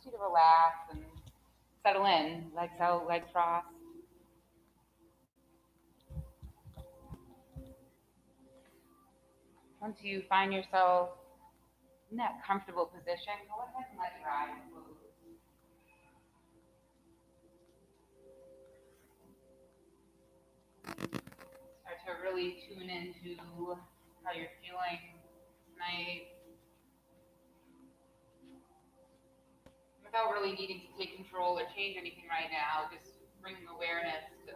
wants you to relax and settle in, legs out, legs crossed. Once you find yourself in that comfortable position, go ahead and let your eyes close. Start to really tune into how you're feeling tonight, without really needing to take control or change anything right now. Just bringing awareness to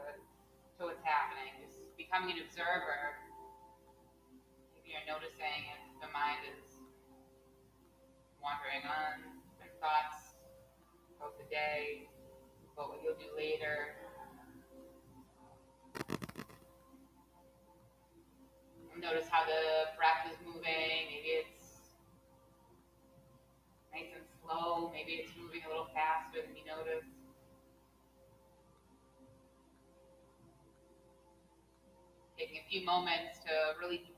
what's happening. Just becoming an observer. Maybe you're noticing if the mind is wandering on different thoughts about the day, about what you'll do later. Notice how the breath is moving. Maybe it's nice and slow. Maybe it's moving a little faster than you notice. Taking a few moments to really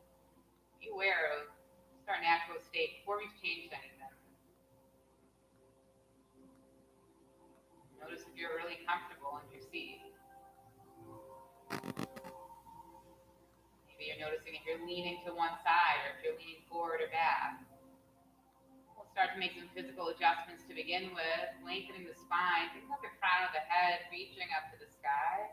be aware of just our natural state before we've changed anything. Notice if you're really comfortable in your seat. Maybe you're noticing if you're leaning to one side or if you're leaning forward or back. We'll start to make some physical adjustments to begin with, lengthening the spine. Think about the crown of the head reaching up to the sky.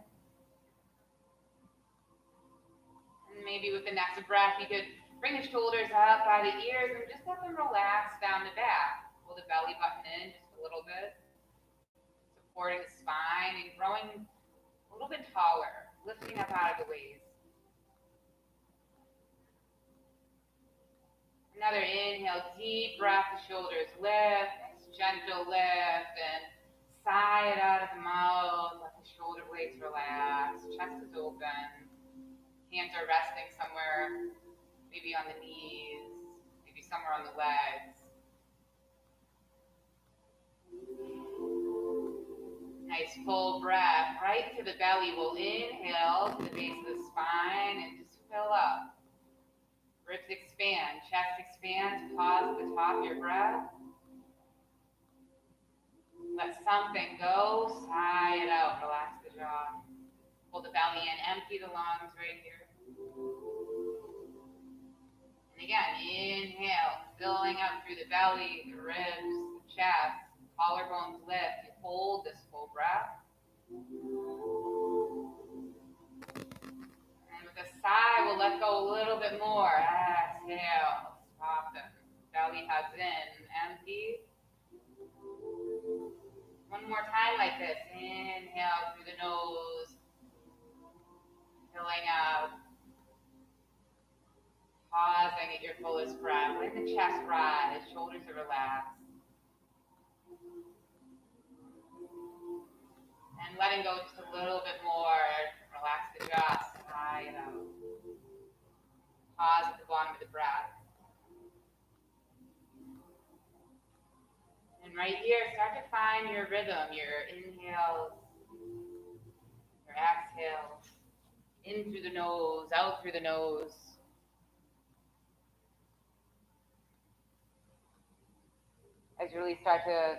And maybe with the next breath, you could bring the shoulders up by the ears and just let them relax down the back. Pull the belly button in just a little bit, supporting the spine and growing a little bit taller, lifting up out of the waist. Another inhale, deep breath, the shoulders lift, nice gentle lift, and sigh it out of the mouth, let the shoulder blades relax, chest is open, hands are resting somewhere, maybe on the knees, maybe somewhere on the legs. Nice full breath, right into the belly. We'll inhale to the base of the spine and just fill up. Ribs expand, chest expands, pause at the top of your breath. Let something go, sigh it out, relax the jaw. Pull the belly in, empty the lungs right here. And again, inhale, filling up through the belly, the ribs, the chest, collarbones lift. You hold this full breath. The sigh will let go a little bit more. Exhale, soften. Belly hugs in, empty. One more time like this. Inhale through the nose, filling up. Pausing at your fullest breath. Let the chest rise, shoulders are relaxed. And letting go just a little bit more. Relax the jaw, sigh it out. Pause at the bottom of the breath. And right here, start to find your rhythm, your inhales, your exhales. In through the nose, out through the nose. As you really start to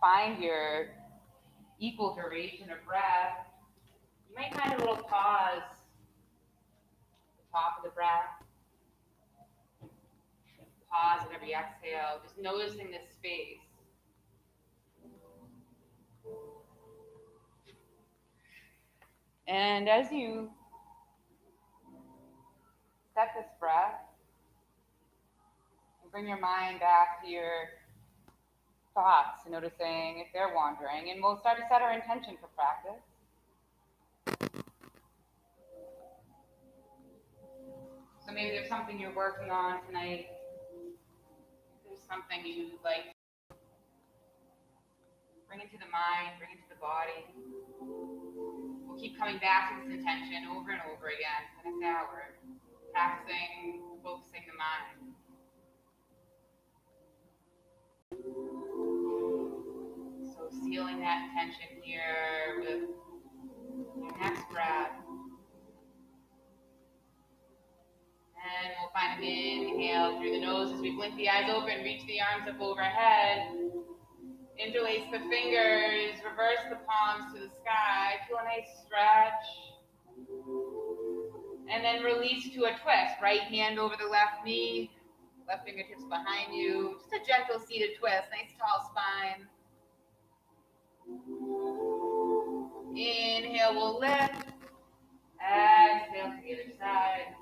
find your equal duration of breath, you might find a little pause at the top of the breath. Pause at every exhale, just noticing this space. And as you set this breath, and bring your mind back to your thoughts, noticing if they're wandering, and we'll start to set our intention for practice. So maybe there's something you're working on tonight. There's something you'd like to bring into the mind, bring into the body. We'll keep coming back to this intention over and over again for this hour, practicing, focusing the mind. So sealing that intention here with your next breath. And we'll find an inhale through the nose as we blink the eyes open, reach the arms up overhead. Interlace the fingers, reverse the palms to the sky, feel a nice stretch. And then release to a twist. Right hand over the left knee, left fingertips behind you. Just a gentle seated twist, nice tall spine. Inhale, we'll lift. Exhale to the other side.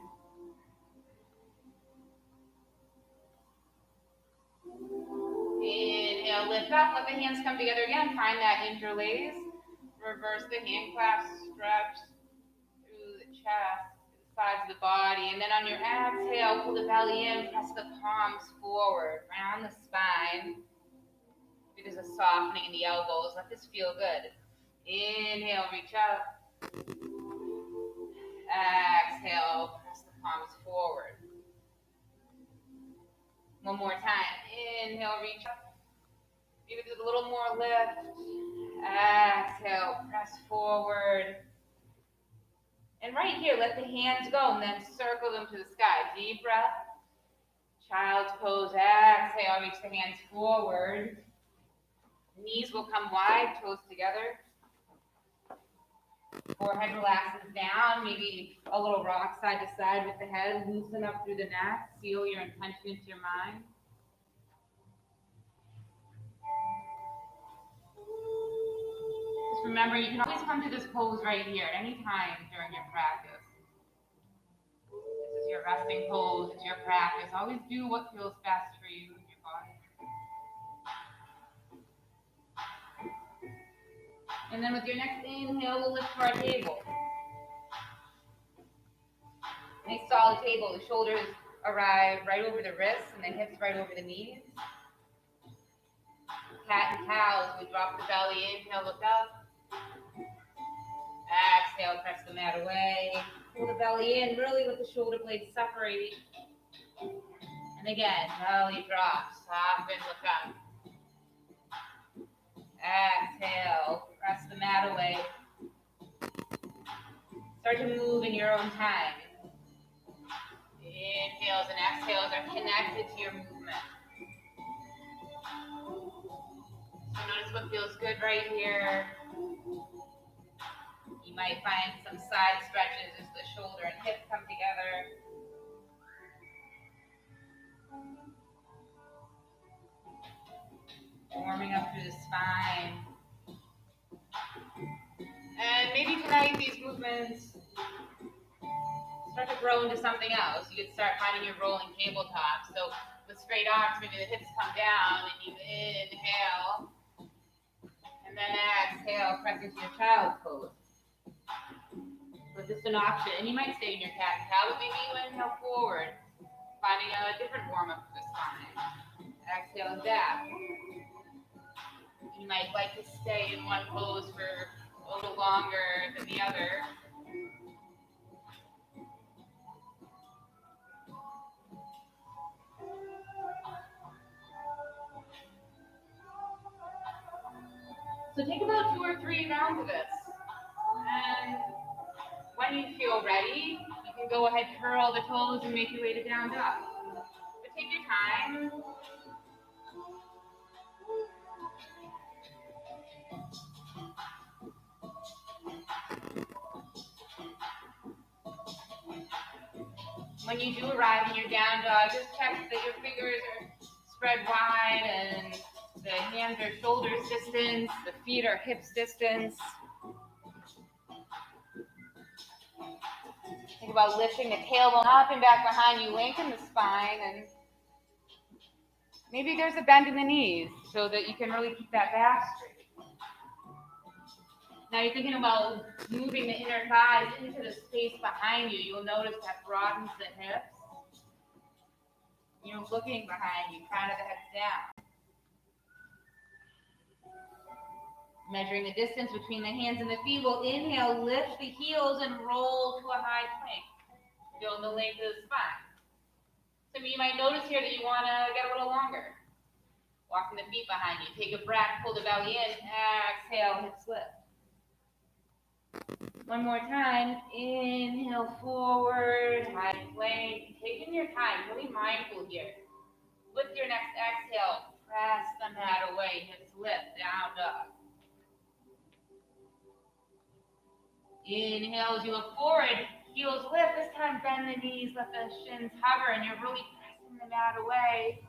Inhale, lift up, let the hands come together again. Find that interlace. Reverse the hand clasp, stretch through the chest, the sides of the body. And then on your exhale, pull the belly in, press the palms forward, round the spine. Maybe there's a softening in the elbows. Let this feel good. Inhale, reach up. Exhale, press the palms forward. One more time. Inhale, reach up. Maybe there's a little more lift. Exhale, press forward. And right here, let the hands go and then circle them to the sky. Deep breath. Child's pose. Exhale, reach the hands forward. Knees will come wide, toes together. Forehead relaxes down, maybe a little rock side to side with the head. Loosen up through the neck. Seal your intention into your mind. Just remember, you can always come to this pose right here at any time during your practice. This is your resting pose, it's your practice. Always do what feels best for you and your body. And then with your next inhale, we'll lift to our table. Nice solid table. The shoulders arrive right over the wrists and the hips right over the knees. Cat and cows, we drop the belly, inhale, look up. Exhale, press the mat away. Pull the belly in, really let the shoulder blades separate. And again, belly drop, soften, look up. Exhale, press the mat away. Start to move in your own time. Inhales and exhales are connected to your movement. So notice what feels good right here. You might find some side stretches as the shoulder and hip come together. Warming up through the spine. And maybe tonight these movements start to grow into something else. You could start finding your rolling tabletop. So with straight arms, maybe the hips come down and you inhale. And then exhale, press into your child's pose. So just an option. And you might stay in your cat and cow, but maybe you inhale forward, finding a different warm-up for the spine. Exhale and back. You might like to stay in one pose for a little longer than the other. So take about 2 or 3 rounds of this. And when you feel ready, you can go ahead, curl the toes and make your way to down dog. But take your time. When you do arrive in your down dog, just check that your fingers are spread wide and the hands are shoulders distance, the feet are hips distance. Think about lifting the tailbone up and back behind you, lengthen the spine, and maybe there's a bend in the knees so that you can really keep that back straight. Now you're thinking about moving the inner thighs into the space behind you. You'll notice that broadens the hips. You're looking behind you, crown of the head down. Measuring the distance between the hands and the feet, we'll inhale, lift the heels and roll to a high plank. Feel the length of the spine. Some of you might notice here that you want to get a little longer. Walking the feet behind you. Take a breath, pull the belly in, exhale, hips lift. One more time, inhale forward, high plank. Taking your time, really mindful here. With your next exhale, press the mat away, hips lift. Inhale as you look forward, heels lift. This time bend the knees, let the shins hover, and you're really pressing the mat away.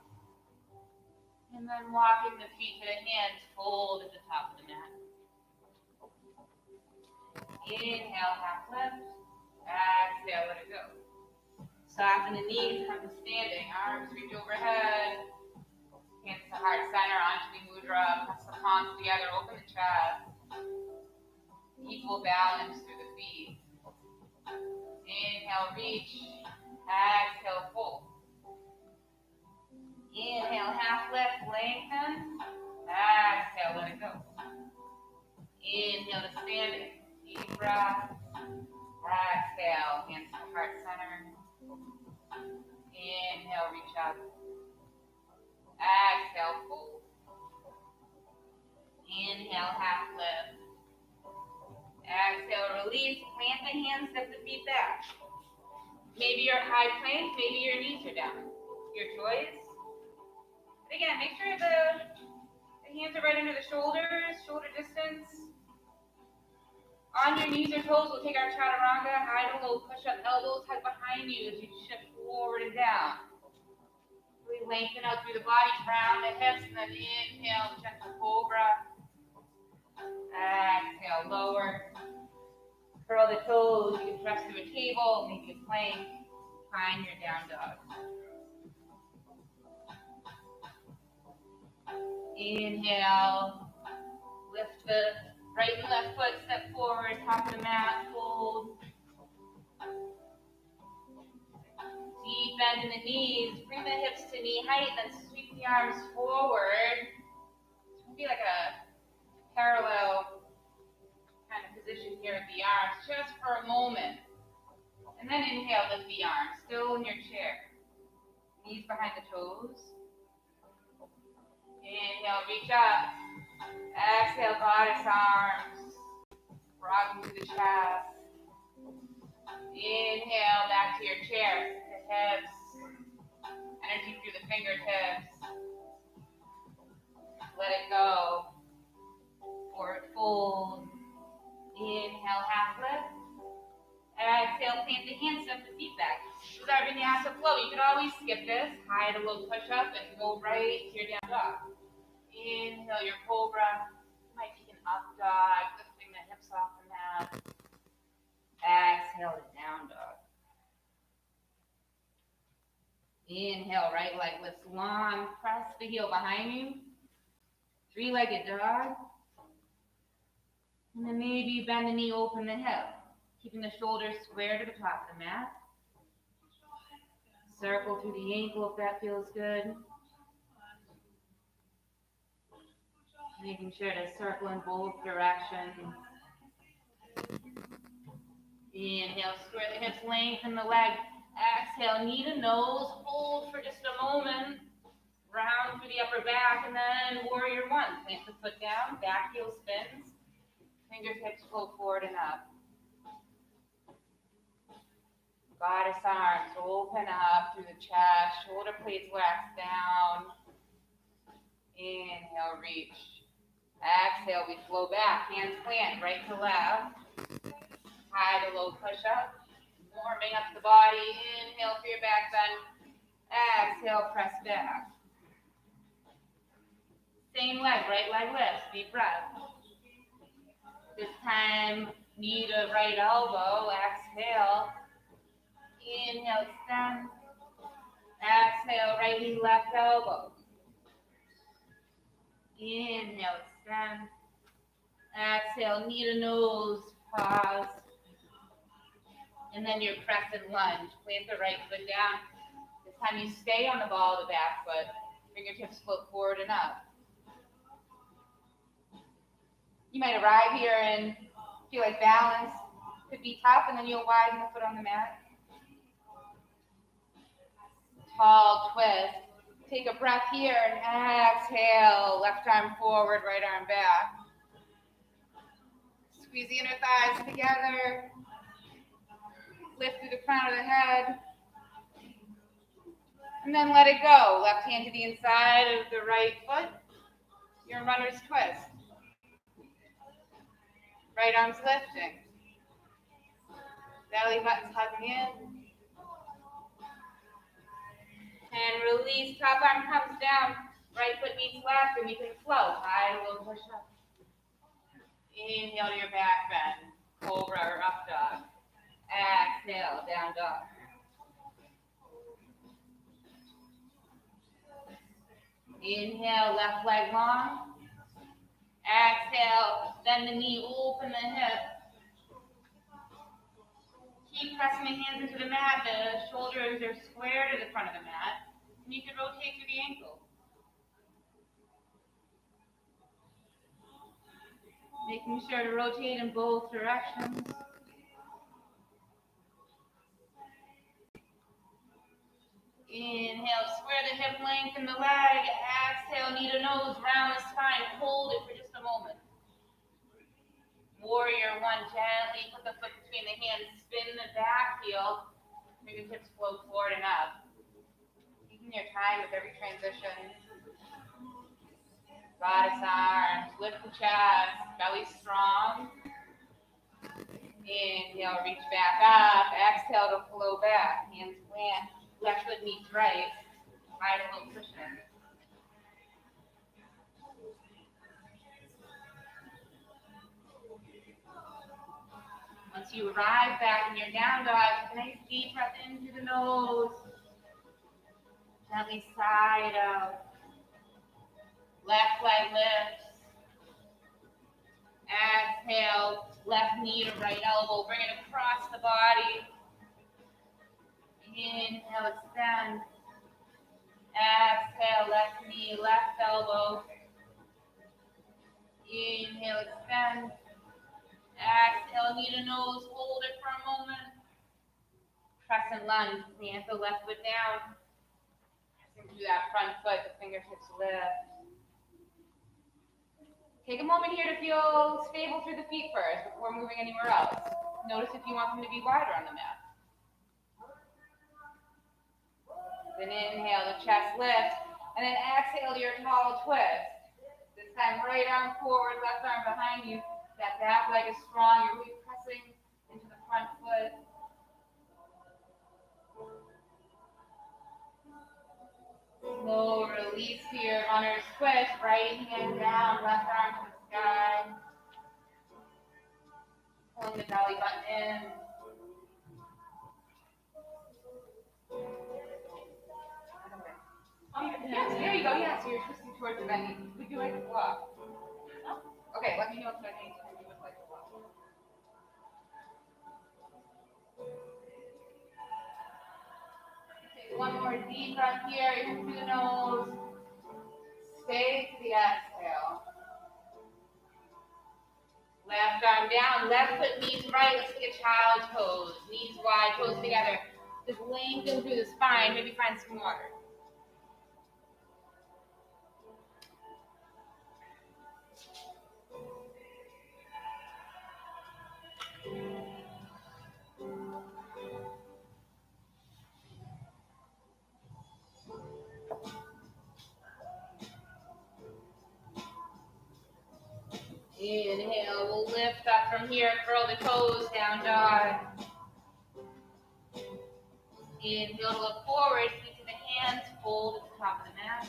And then walking the feet to the hands, fold at the top of the mat. Inhale, half lift. Exhale, let it go. Soften the knees, come to standing. Arms reach overhead. Hands to heart center, Anjali Mudra. Press the palms together, open the chest. Equal balance through the feet. Inhale, reach. Exhale, fold. Inhale, half lift, lengthen. Exhale, let it go. Inhale to standing. Deep breath. Exhale, hands to heart center. Inhale, reach up. Exhale, fold. Inhale, half lift. Exhale, release. Plant the hands, step the feet back. Maybe you're high plank, maybe your knees are down. Your choice. But again, make sure the hands are right under the shoulders, shoulder distance. On your knees or toes, we'll take our chaturanga, high to low, push up, elbows tuck behind you as you shift forward and down. Really lengthen out through the body, round the hips, and then inhale, gentle cobra. Exhale, lower. Curl the toes, you can press through a table, maybe a plank. Find your down dog. Inhale, lift the right and left foot, step forward, top of the mat, fold. Deep bend in the knees, bring the hips to knee height, then sweep the arms forward. It's going to be like a parallel kind of position here with the arms, just for a moment. And then inhale, lift the arms, still in your chair. Knees behind the toes. Inhale, reach up. Exhale, goddess arms. Broaden through the chest. Inhale, back to your chair. The hips. Energy through the fingertips. Let it go. Forward fold. Inhale, half lift. Exhale, plant the hands, step the feet back. This is our vinyasa flow. You could always skip this. High to low push up and go right to your down dog. Inhale, your cobra. You might take an up dog, lifting the hips off the mat. Exhale, the down dog. Inhale, right leg lifts long. Press the heel behind you. Three-legged dog. And then maybe bend the knee, open the hip. Keeping the shoulders square to the top of the mat. Circle through the ankle if that feels good. Making sure to circle in both directions. Inhale, square the hips, lengthen the leg. Exhale, knee to nose, hold for just a moment. Round through the upper back, and then warrior one. Plant the foot down, back heel spins. Fingertips flow forward and up. Goddess arms, open up through the chest, shoulder blades wax down. Inhale, reach. Exhale, we flow back, hands plant, right to left. High to low push up. Warming up the body. Inhale for your back bend. Exhale, press back. Same leg, right leg lifts, deep breath. This time, knee to right elbow, exhale. Inhale, extend. Exhale, right knee, left elbow. Inhale, extend. Exhale, knee to nose, pause. And then your crescent lunge. Plant the right foot down. This time you stay on the ball of the back foot. Fingertips float forward and up. You might arrive here and feel like balance could be tough, and then you'll widen the foot on the mat. Tall twist. Take a breath here and exhale. Left arm forward, right arm back. Squeeze the inner thighs together. Lift through the crown of the head. And then let it go. Left hand to the inside of the right foot. Your runner's twist. Right arm's lifting. Belly button's hugging in. And release, top arm comes down, right foot meets left, and we can flow. High, low, push up. Inhale to your back bend, cobra or up dog. Exhale, down dog. Inhale, left leg long. Exhale, bend the knee, open the hip. Keep pressing the hands into the mat. The shoulders are square to the front of the mat. And you can rotate through the ankle. Making sure to rotate in both directions. Inhale, square the hip, lengthen the leg. Exhale, knee to nose, round the spine. Hold it for just a moment. Warrior one, gently put the foot between the hands. Spin the back heel. Maybe hips float forward and up. Taking your time with every transition. Goddess arms, lift the chest, belly strong. Inhale, reach back up. Exhale to flow back. Hands plant. Left foot meets right. Right a little cushion. Once you arrive back in your down dog, take a nice deep breath in through the nose. Gently side out. Left leg lifts. Exhale, left knee to right elbow. Bring it across the body. Inhale, extend. Exhale, left knee, left elbow. Inhale, extend. Exhale, knee to nose, hold it for a moment. Crescent lunge, plant the left foot down. Pressing through that front foot, the fingertips lift. Take a moment here to feel stable through the feet first before moving anywhere else. Notice if you want them to be wider on the mat. Then inhale, the chest lifts, and then exhale to your tall twist. This time, right arm forward, left arm behind you. That back leg is strong. You're really pressing into the front foot. Slow release here, runner's twist. Right hand down, left arm to the sky. Pulling the belly button in. Yes, there you go. Yes, you're twisting towards the belly. Would you like to walk? No? Okay, let me know if I need to. You would like to walk. Take one more deep breath here. In through the nose. Stay to the exhale. Left arm down, left foot meets right. Let's take a child's pose. Knees wide, toes together. Just lengthen through the spine. Maybe find some water. Inhale, we'll lift up from here, curl the toes, down dog. Inhale to look forward, feet to the hands, fold at the top of the mat.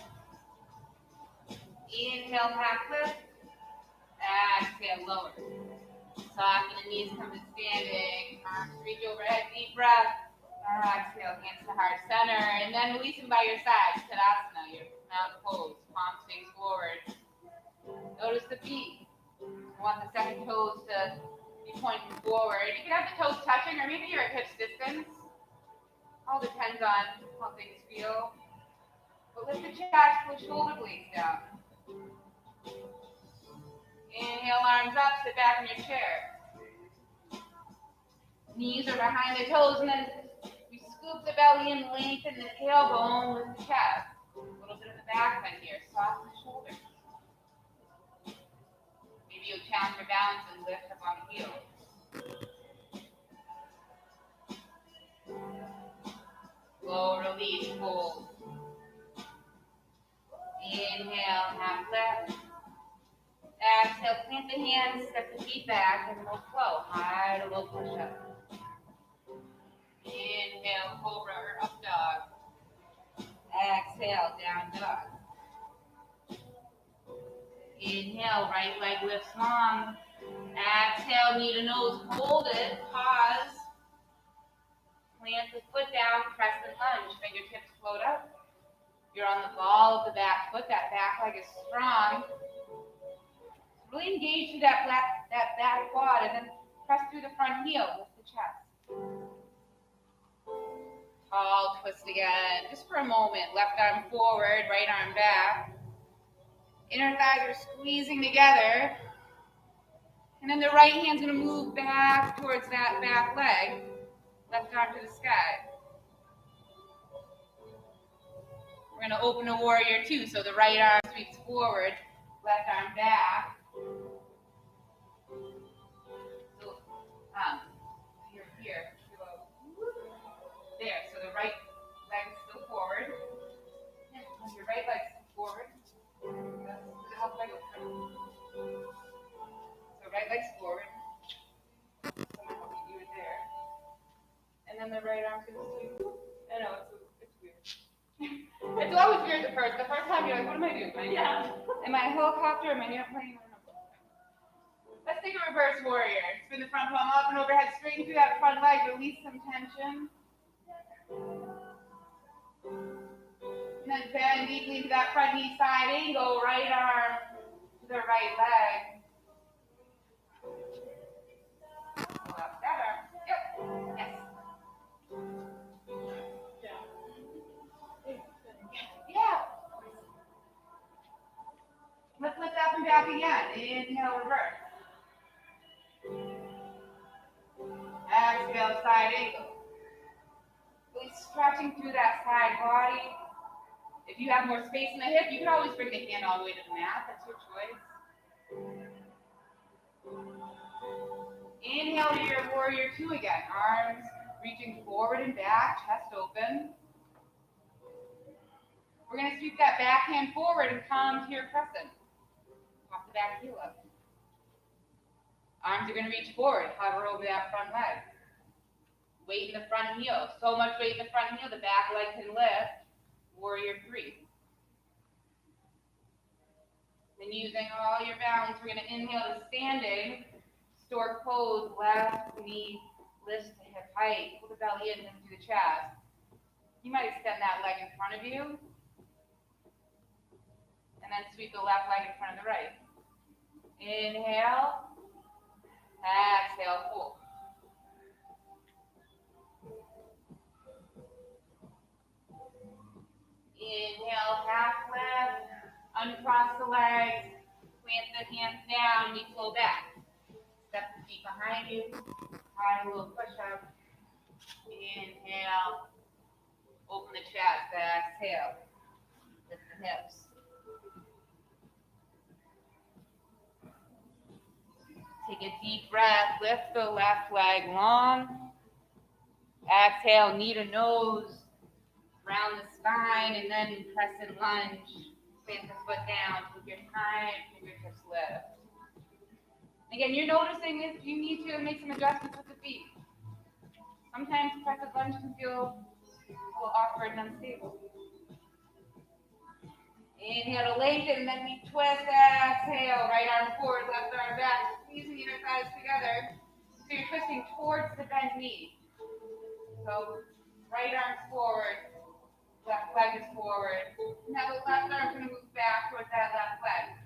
Inhale, half lift. Exhale, lower. Soften the knees, come to standing. Arms reach overhead, deep breath. Exhale, hands to heart center. And then release them by your side. Tadasana, your mount pose. Palms face forward. Notice the feet. You want the second toes to be pointing forward. You can have the toes touching, or maybe you're at hips distance. All depends on how things feel. But lift the chest, push shoulder blades down. Inhale, arms up, sit back in your chair. Knees are behind the toes, and then you scoop the belly in, lengthen the tailbone with the chest. A little bit of the back bend here, soften the shoulders. Maybe you'll challenge your balance and lift up on the heels. Slow release, hold. Inhale, half lift. Exhale, plant the hands, step the feet back, and we'll flow. High to low push up. Inhale, cobra or up dog. Exhale, down dog. Inhale, right leg lifts long. Exhale, knee to nose, hold it, pause. Plant the foot down, crescent lunge, fingertips float up. You're on the ball of the back foot, that back leg is strong. Really engage through that back quad and then press through the front heel, lift the chest. Tall twist again, just for a moment. Left arm forward, right arm back. Inner thighs are squeezing together. And then the right hand's gonna move back towards that back leg. Left arm to the sky. We're gonna open to warrior two, so the right arm sweeps forward, left arm back. So, you're here. There, so the right leg is still forward. Your right leg is forward. The left leg is forward. So right leg's forward. Someone help me do it there. And then the right arm's gonna sweep. I know, it's weird. It's always weird the first time you're like, what am I doing? Am I a helicopter? Am I an airplane? I don't know. Let's take a reverse warrior. Spin the front palm up and overhead, straighten through that front leg, release some tension. And then bend deeply into that front knee side angle, right arm to the right leg. Pull up that arm. Yep. Yes. Yeah. Let's lift up and back again. Inhale, reverse. Exhale, side angle. Really stretching through that side body. If you have more space in the hip, you can always bring the hand all the way to the mat. That's your choice. Inhale to your warrior two again. Arms reaching forward and back, chest open. We're going to sweep that back hand forward and come to your crescent. Pop the back heel up. Arms are going to reach forward, hover over that front leg. Weight in the front heel. So much weight in the front heel, the back leg can lift. Warrior three. Then using all your balance, we're going to inhale to standing. Stork pose, left knee lifts to hip height. Pull the belly in, lift through the chest. You might extend that leg in front of you. And then sweep the left leg in front of the right. Inhale. Exhale, fold. Inhale, half lift. Uncross the legs. Plant the hands down. Knee flow back. Step the feet behind you. High little push up. Inhale. Open the chest. Exhale. Lift the hips. Take a deep breath. Lift the left leg long. Exhale, knee to nose. Round the spine and then crescent lunge. Plant the foot down. Take your time. Fingertips lift. Again, you're noticing if you need to make some adjustments with the feet. Sometimes crescent lunge can feel a little awkward and unstable. Inhale to lengthen, and then we twist. Exhale, right arm forward, left arm back. Squeezing the inner thighs together. So you're twisting towards the bent knee. So right arm forward, left leg is forward. Now the left arm's going to move back towards that left leg.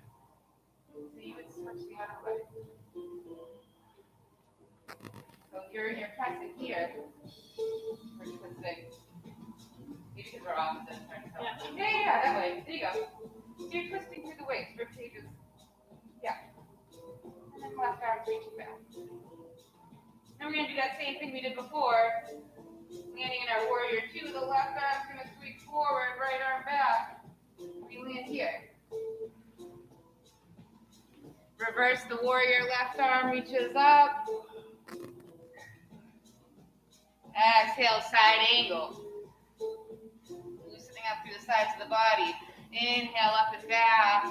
So you would switch the other way. So if you're in your crescent here, we're twisting. These two are opposite. Yeah, that way. There you go. So you're twisting through the waist, rib cages. Yeah. And then left arm reaching back. Now we're going to do that same thing we did before. Landing in our warrior two, the left arm's going to sweep forward, right arm back. We land here. Reverse the warrior, left arm reaches up. Exhale, side angle. Loosening up through the sides of the body. Inhale, up and back.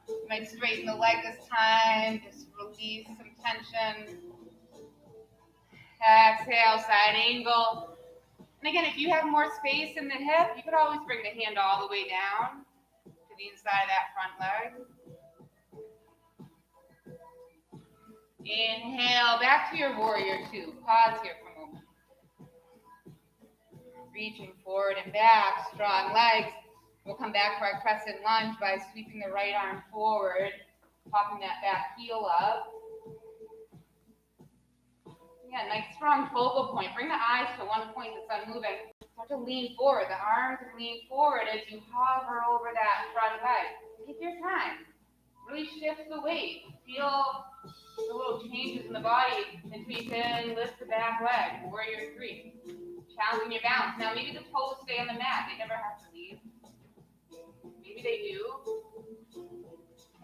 You might straighten the leg this time. Just release some tension. Exhale, side angle. And again, if you have more space in the hip, you could always bring the hand all the way down to the inside of that front leg. Inhale, back to your warrior two. Pause here for a moment. Reaching forward and back, strong legs. We'll come back to our crescent lunge by sweeping the right arm forward, popping that back heel up. Yeah, nice strong focal point. Bring the eyes to one point that's unmoving. Start to lean forward. The arms can lean forward as you hover over that front leg. Take your time. Really shift the weight. Feel the little changes in the body until you can lift the back leg. Warrior three. Challenging your balance. Now maybe the toes stay on the mat. They never have to leave. Maybe they do.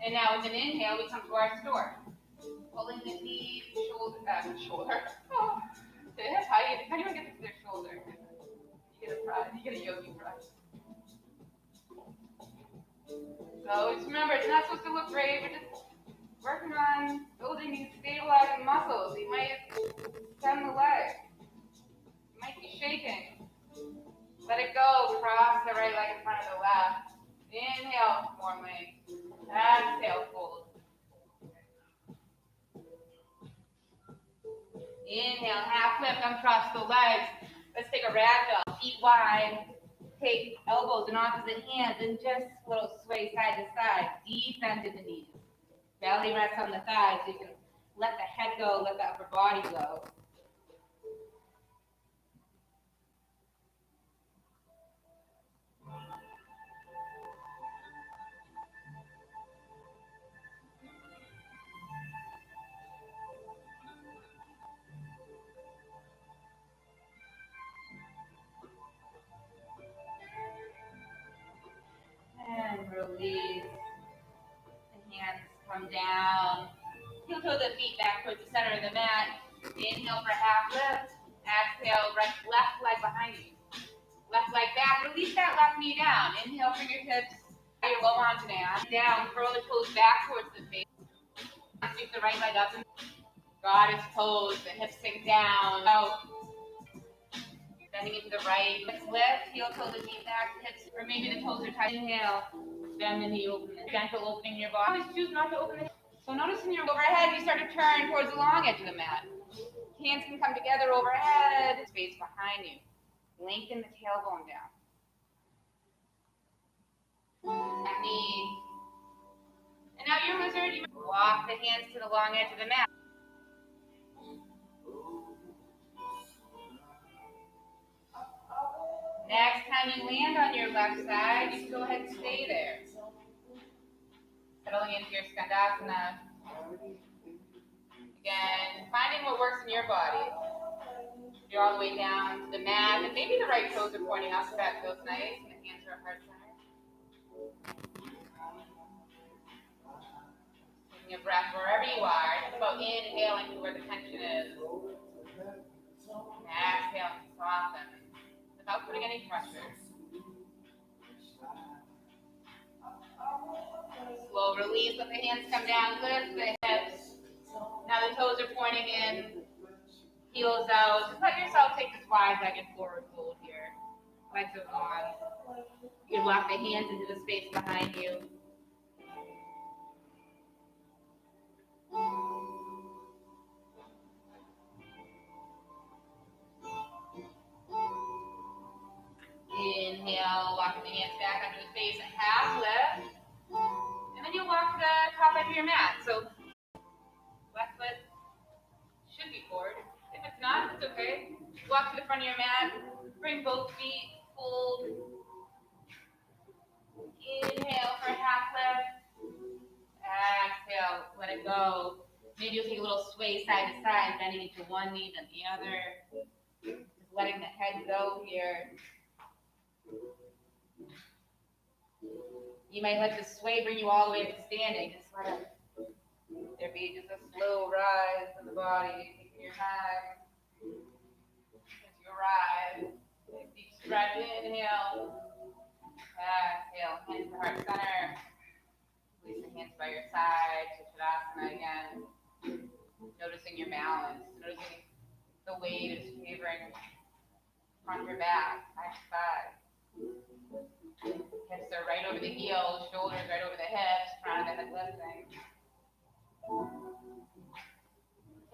And now with an inhale, we come to our stork. Pulling the knees, shoulder. Oh, the hip. How do you get to their shoulder? You get a pride. You get a yogi pride. So just remember, it's not supposed to look great. We're just working on building these stabilizing muscles. You might extend the leg. You might be shaking. Let it go. Cross the right leg in front of the left. Inhale, more length. Exhale, fold. Inhale, half lift, uncross the legs. Let's take a ragdoll. Feet wide. Take elbows in opposite hands and just a little sway side to side. Deep bend in the knees. Belly rests on the thighs so you can let the head go, let the upper body go. And release. The hands come down. Heel toe the feet back towards the center of the mat. Inhale for half lift. Exhale, left leg behind you. Left leg back. Release that left knee down. Inhale, fingertips. Your low arms down. Curl the toes back towards the face. Sweep the right leg up. Goddess pose. The hips sink down. Out. Bending into the right. Let's lift. Heel toe the feet back. Hips. Or maybe the toes are tight. Inhale. Bend the knee. Open. Gentle opening your body. Always choose not to open it. So notice in your overhead, you start to turn towards the long edge of the mat. Hands can come together overhead. Space behind you. Lengthen the tailbone down. Knee. And now your wizard, you walk the hands to the long edge of the mat. Next time you land on your left side, you can go ahead and stay there. Settling into your skandasana. Again, finding what works in your body. You're all the way down to the mat, and maybe the right toes are pointing up, so that feels nice, and the hands are heart center. Taking a breath wherever you are. Think about inhaling to where the tension is. And exhaling to soften without putting any pressure. Slow release, let the hands come down, lift the hips. Now the toes are pointing in, heels out. Just let yourself take this wide-legged forward fold here. Legs are long. You can walk the hands into the space behind you. Inhale, walking the hands back under the face, a half lift. And then you'll walk to the top edge of your mat. So left foot should be forward. If it's not, it's okay. Walk to the front of your mat. Bring both feet, fold. Inhale for half lift. Exhale, let it go. Maybe you'll take a little sway side to side, bending into one knee, then the other. Just letting the head go here. You might let the sway bring you all the way to standing. Just let it, there be just a slow rise of the body. Taking your time as you rise. Deep stretch, inhale. Exhale, hands to heart center. Release the hands by your side to Tadasana again. Noticing your balance, noticing the weight is favoring front of your back, side to side. Hips are right over the heels, shoulders right over the hips, front of the head lifting.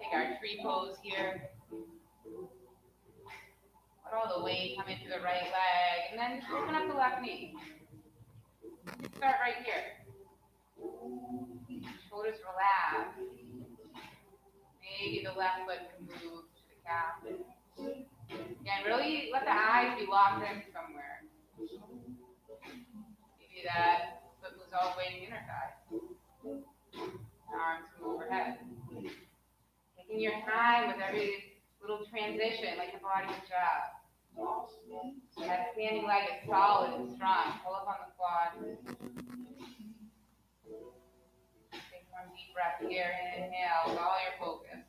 Take our tree pose here. Let all the weight come into the right leg, and then just open up the left knee. Start right here. Shoulders relax. Maybe the left foot can move to the calf. Again, really let the eyes be locked in somewhere. Maybe that foot moves all the way to the inner thigh. Arms move overhead. Taking your time with every little transition, like your body's job. So that standing leg is solid and strong. Pull up on the quad. Take one deep breath here. Inhale with all your focus.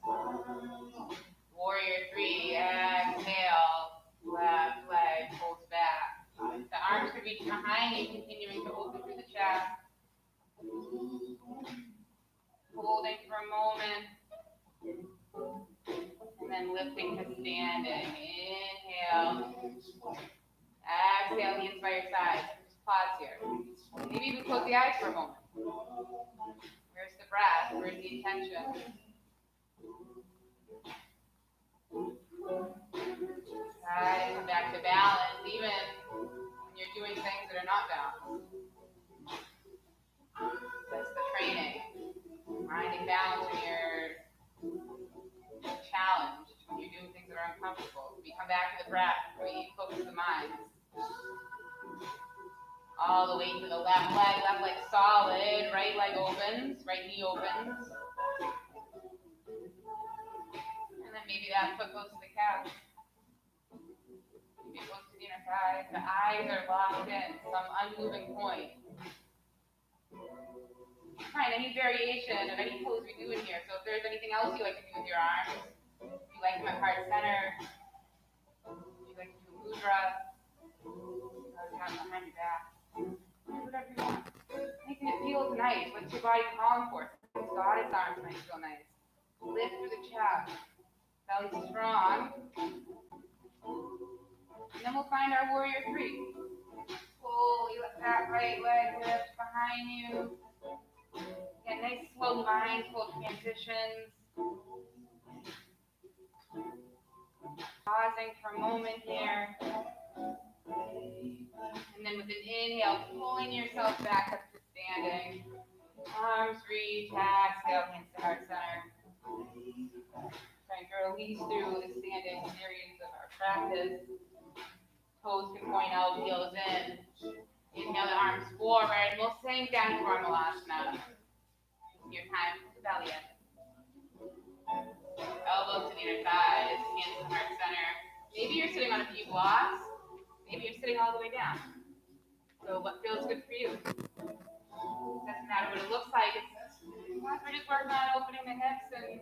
Warrior 3. Exhale. Left leg pulls back. The arms should reach behind you, continuing to open through the chest. Holding for a moment. And then lifting to standing. Inhale. Exhale, hands by your sides. Just pause here. Maybe even close the eyes for a moment. Where's the breath? Where's the intention? Try to come back to balance, even when you're doing things that are not balanced. That's the training. Finding balance when you're challenged, when you're doing things that are uncomfortable. We come back to the breath, we focus the mind. All the way to the left leg solid, right leg opens, right knee opens. And then maybe that foot goes to the calf. Maybe it goes to the inner thigh. The eyes are locked in, some unmoving point. Find any variation of any pose we do in here. So if there's anything else you like to do with your arms, if you like them at heart center, if you like to do a mudra, have them behind your back. Whatever you want. Making it feel nice. What's your body calling for? Goddess arms might feel nice. Lift through the chest. Belly strong. And then we'll find our warrior 3. Slowly let that right leg lift behind you. Again, nice slow mindful transitions. Pausing for a moment here. And then with an inhale, pulling yourself back up to standing. Arms reach, exhale, hands to heart center. Trying to release through the standing series of our practice. Toes can point out, heels in. Inhale the arms forward. We'll sink down to Varmalasana. Your time to belly in. Elbows to the inner thighs, hands to heart center. Maybe you're sitting on a few blocks. Maybe you're sitting all the way down. So what feels good for you? Doesn't matter what it looks like. We're just working on opening the hips and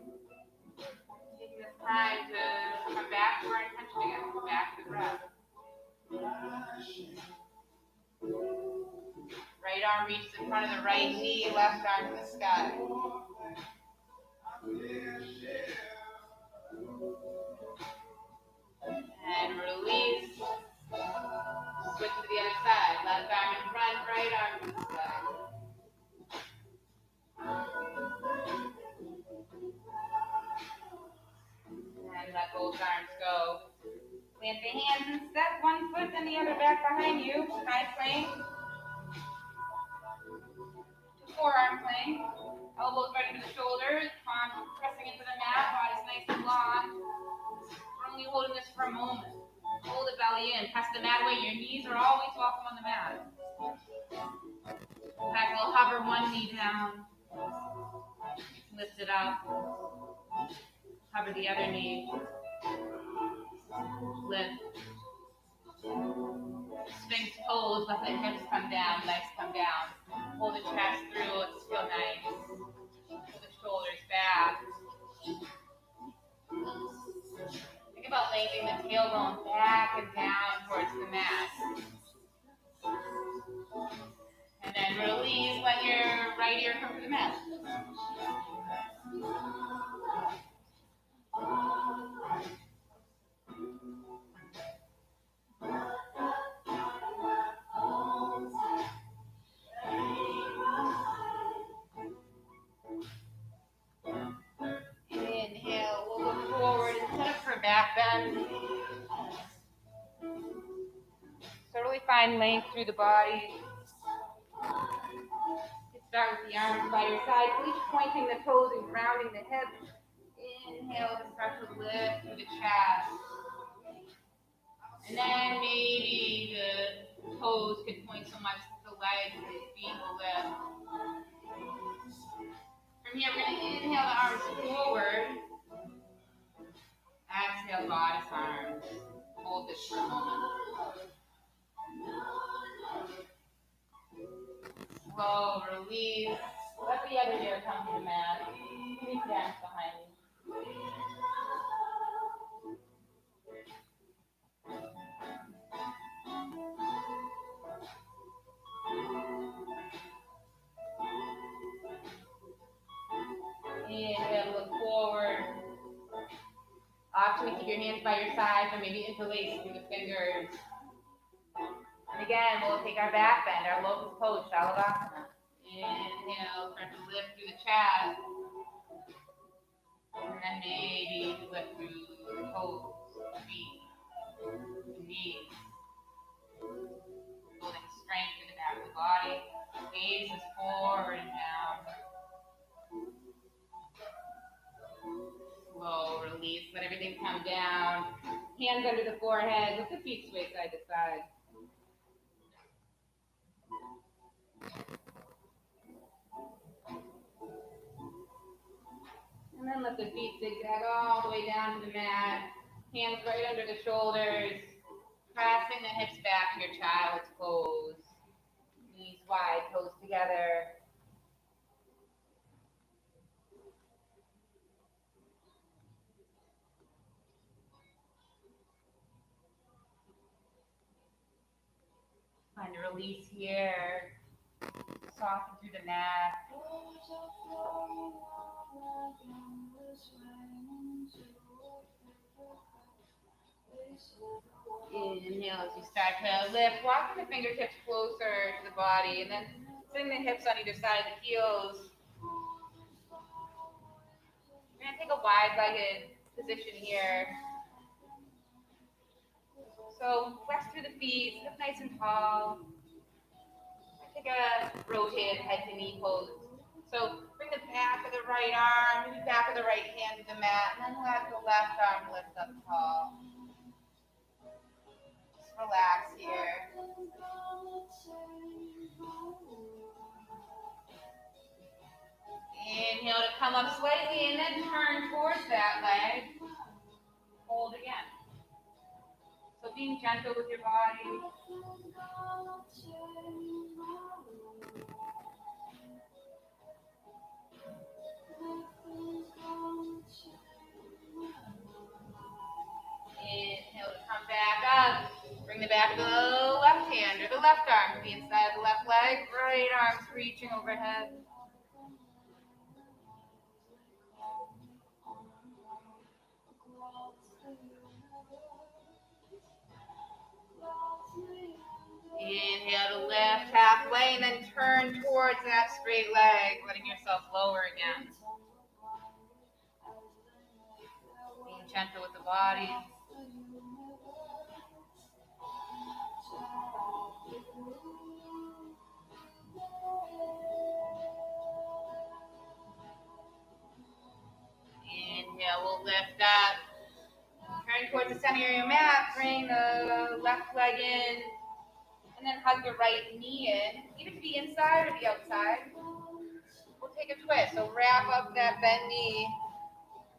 taking this time to come back to our intention again. Come back to the breath. Right arm reaches in front of the right knee, left arm to the sky. And release. Switch to the other side. Left arm in front, right arm to the sky. And let both arms go. Plant the hands and step one foot and the other back behind you. High plank. To forearm plank. Elbows right into the shoulders. Palms pressing into the mat. Body's nice and long. We're only holding this for a moment. Hold the belly in. Press the mat away. Your knees are always welcome on the mat. In fact, we'll hover one knee down. Lift it up. Hover the other knee. Lift. Sphinx pose. Let the hips come down. Legs come down. Hold the chest through. Let's feel nice. Pull the shoulders back. Think about lengthening the tailbone back and down towards the mat. And then release. Let your right ear come to the mat. hand. So really find length through the body. You start with the arms by your side, each pointing the toes and grounding the hips. Inhale to start to lift through the chest. And then maybe the toes can point so much to the legs and the feet will lift. From here, we're going to inhale the arms forward. Exhale, goddess arms. Hold this for a moment. Slow release. Let the other ear come to the mat. Keep dance behind you. Inhale, look forward. Option to keep your hands by your sides or maybe interlace through the fingers. And again, we'll take our back bend, our locust pose, Shalabhasana. Inhale, start to lift through the chest. And then maybe lift through the toes, feet, knees. Building strength in the back of the body. Gaze is forward and down. Slow release, let everything come down. Hands under the forehead, let the feet sway side to side. And then let the feet zigzag all the way down to the mat. Hands right under the shoulders. Pressing the hips back to your child's pose. Knees wide, toes together. Find a release here. Soften through the mat. Inhale as you start to lift, walking the fingertips closer to the body, and then sitting the hips on either side of the heels. We're going to take a wide-legged position here. So flex through the feet, sit nice and tall. Take a rotated head to knee pose. So bring the back of the right arm, maybe back of the right hand to the mat, and then let the left arm lift up tall. Just relax here. Inhale to come up slightly and then turn towards that leg. Hold again. So being gentle with your body. Inhale to come back up. Bring the back of the left hand or the left arm to the inside of the left leg. Right arm's reaching overhead. Inhale to lift halfway and then turn towards that straight leg, letting yourself lower again. Being gentle with the body. Inhale, we'll lift up. Turn towards the center of your mat. Bring the left leg in. And then hug the right knee in, either to the inside or the outside. We'll take a twist. So wrap up that bent knee.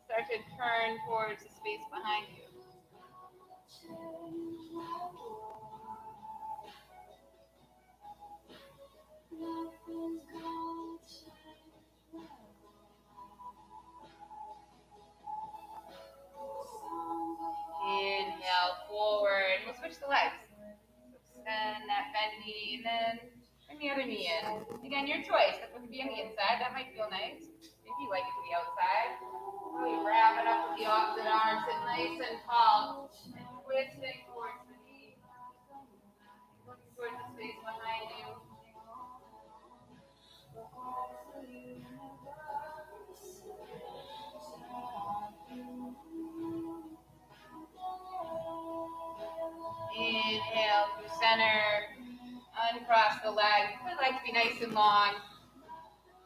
Start to turn towards the space behind you. Inhale, forward. We'll switch the legs. Extend that bent knee, and then bring the other knee in. Again, your choice. If it could be on the inside, that might feel nice. If you like it to be outside, really wrap it up with the opposite arm, sit nice and tall, and twisting towards the knee, looking towards the space behind you. center. Uncross the legs. I'd like to be nice and long.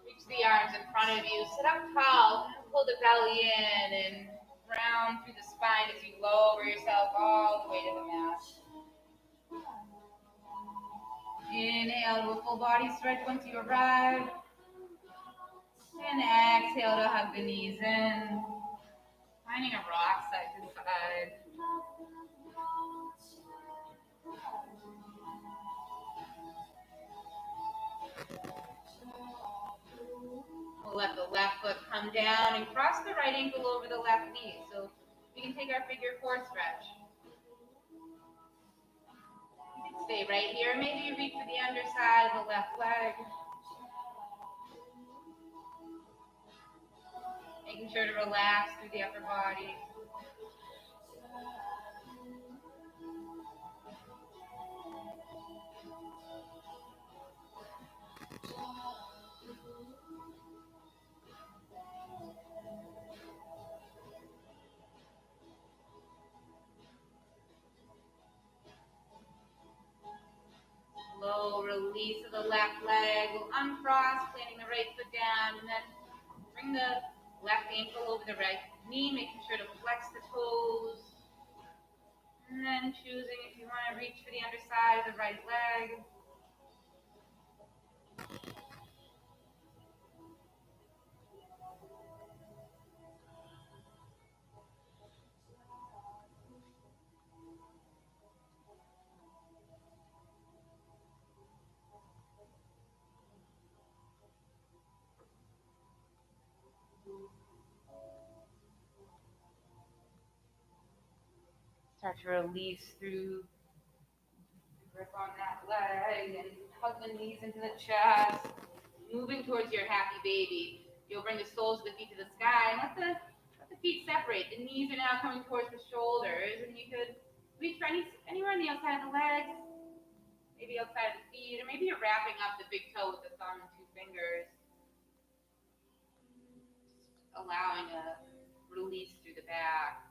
Reach the arms in front of you. Sit up tall. Pull the belly in and round through the spine as you lower yourself all the way to the mat. Inhale to a full body stretch once you arrive. And exhale to hug the knees in. Finding a rock side to side. We'll let the left foot come down and cross the right ankle over the left knee. So we can take our figure four stretch. You can stay right here. Maybe you reach for the underside of the left leg. Making sure to relax through the upper body. Slow release of the left leg. We'll uncross, planting the right foot down, and then bring the left ankle over the right knee, making sure to flex the toes. And then choosing if you want to reach for the underside of the right leg. Start to release through grip on that leg and hug the knees into the chest. Moving towards your happy baby. You'll bring the soles of the feet to the sky and let the feet separate. The knees are now coming towards the shoulders, and you could reach for anywhere on the outside of the legs, maybe outside of the feet, or maybe you're wrapping up the big toe with the thumb and two fingers. Allowing a release through the back.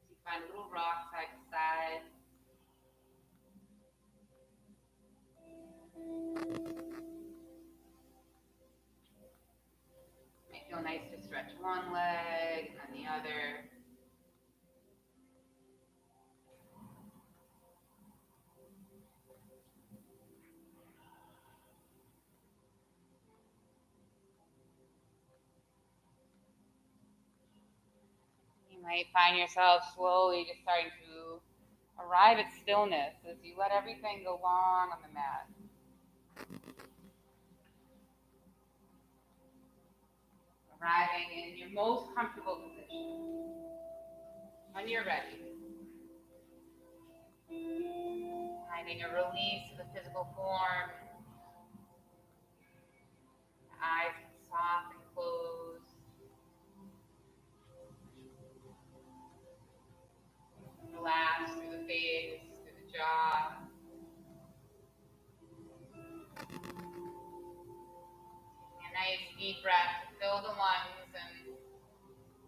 So you find a little rock side to side. Might feel nice to stretch one leg and then the other. You might find yourself slowly just starting to arrive at stillness as you let everything go long on the mat. Arriving in your most comfortable position. When you're ready. Finding a release of the physical form. The eyes can soft and close. Relax through the face, through the jaw. A nice deep breath to fill the lungs and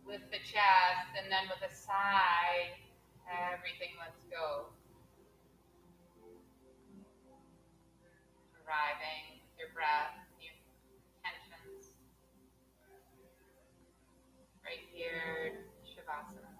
lift the chest, and then with a sigh, everything lets go. Arriving with your breath, your tensions. Right here, Shavasana.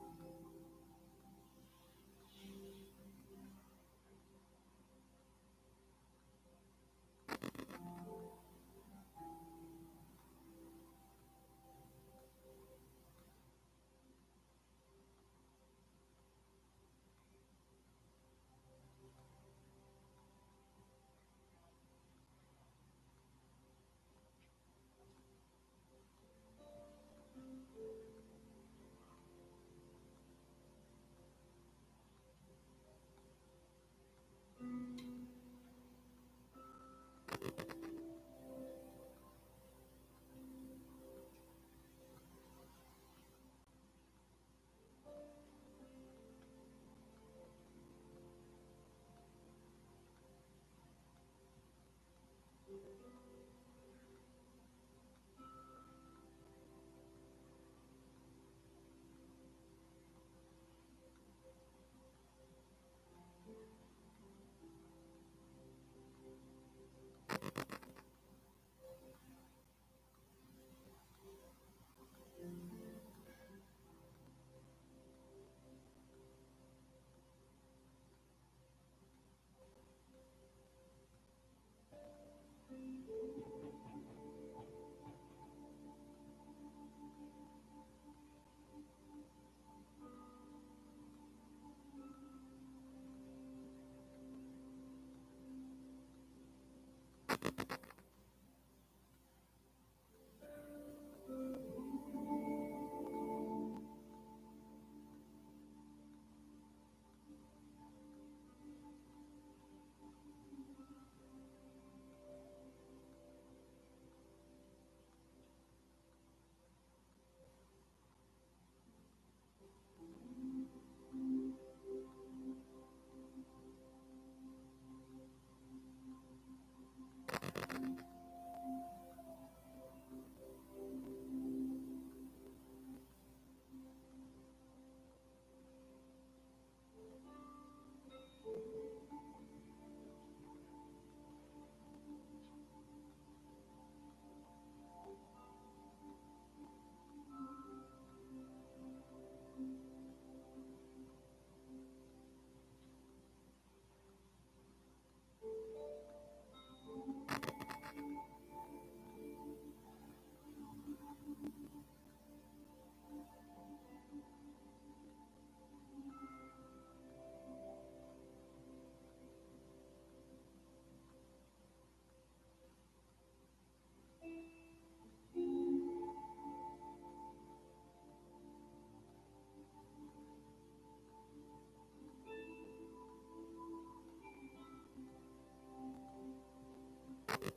Start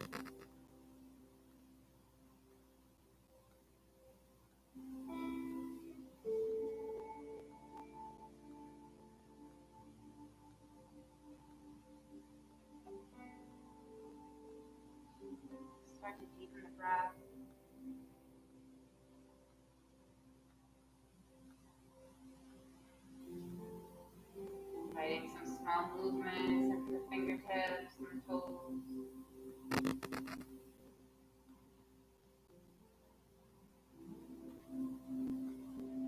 to deepen the breath. Inviting some small movements into the fingertips and the toes.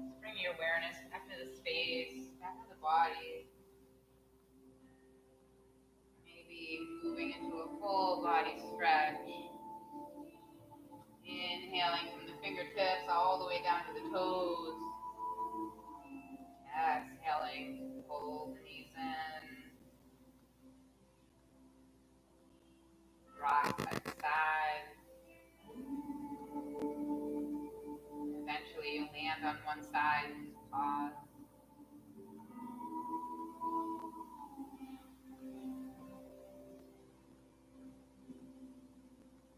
Just bring your awareness back to the space, back to the body. Maybe moving into a full body stretch. Inhaling from the fingertips all the way down to the toes. Exhaling, pull the knees in. Rock side to side. Eventually you land on one side and just pause.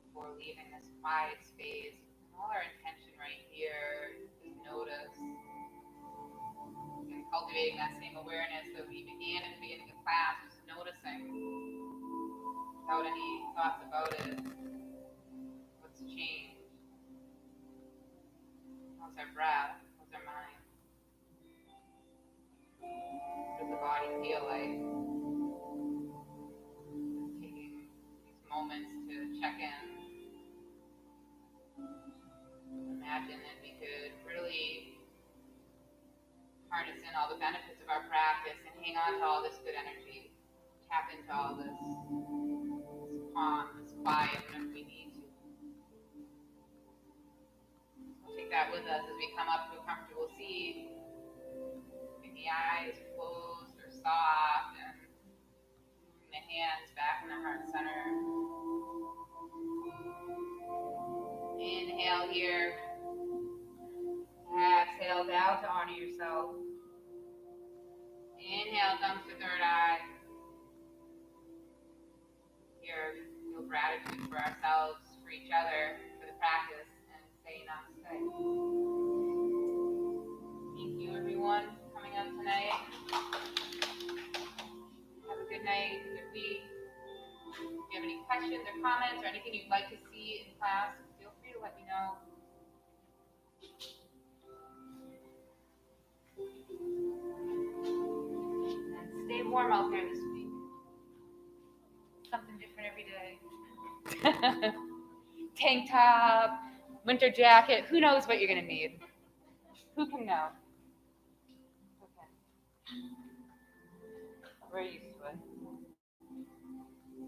Before leaving this quiet space, all our intention right here is notice. And cultivating that same awareness that we began at the beginning of class, just noticing without any thoughts about it. What's changed? How's our breath? How's our mind? What does the body feel like? Just taking these moments to check in. Imagine that we could really harness in all the benefits of our practice and hang on to all this good energy. Tap into all this calm, this quiet whenever we need to. We'll take that with us as we come up to a comfortable seat. Keeping the eyes closed or soft and moving the hands back in the heart center. Inhale here. Exhale, bow to honor yourself. Inhale, thumbs to third eye. Here, feel gratitude for ourselves, for each other, for the practice, and say namaste. Thank you, everyone, for coming out tonight. Have a good night, a good week. If you have any questions or comments or anything you'd like to see in class, feel free to let me know. And stay warm out there this week. Something different every day. Tank top, winter jacket, who knows what you're going to need? Who can know? Okay. Where are you?